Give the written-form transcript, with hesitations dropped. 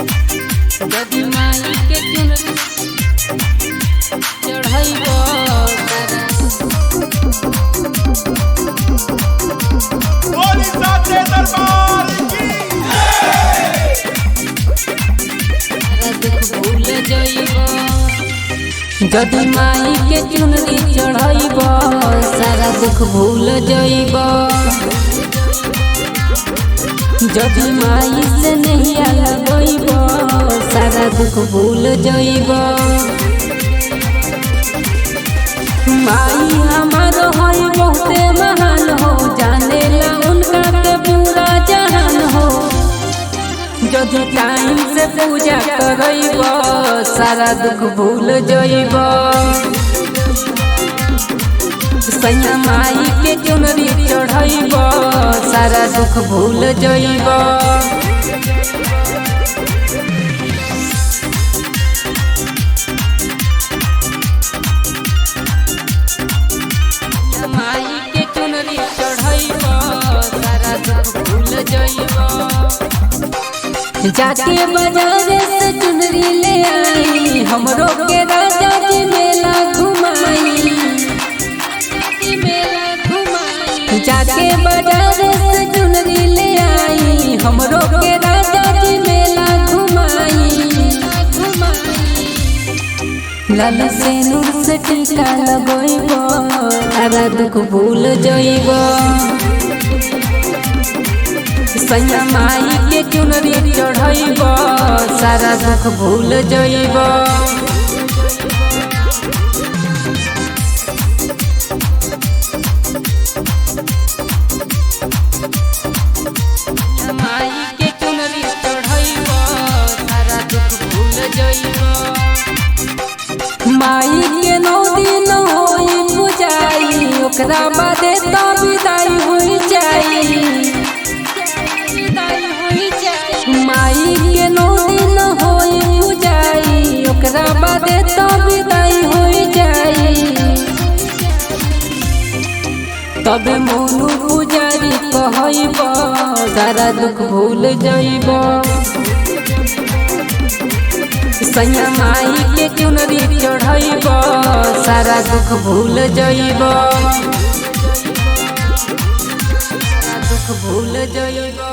जदि माई के चुनरी चढ़ैबो बोली साचे दरबार की भूल जइबो। जदि माई के चुनरी चढ़ैबो सारा दुख भूल जइबो। जदि माई से नहीं लगइबो सारा दुख भूल जइबो। माई हमारो है बहुते महान हो, जाने ला उनका के पूरा जहान हो। जदि टाइम से पूजा करइबो सारा दुख भूल जइबो। सैया माई के चुनरी चढ़ैबो सारा दुख भूल जइबो। माई के चुनरी चढ़ैबो सारा दुख भूल जइबो। जाके बाजार से चुनरी ले आई, हमरो के राजा जी मेला घुमाई। जाके बाजार से चुनरी ले आई, हमरो के राजा जी मेला घुमाई। लाल से नूर से टीका लगइबो सारा दुख भूल जइबो। सैया माई के चुनरी चढ़ैबो सारा दुख भूल जइबो। माई के चुनरी चढ़ैबो सारा दुख भूल जइबो। माई के 9 दिन होई पूजाई, ओकरा बादे त विदाई होई जाई। माई के 9 दिन होई पूजाई, ओकरा बादे त विदाई होई जाई। तबे मोनू पुजारी कहइबो सारा दुख भूल जइबो। सैया माई के चुनरी चढ़ैबो सारा दुख भूल जइबो। सारा दुख भूल जइबो।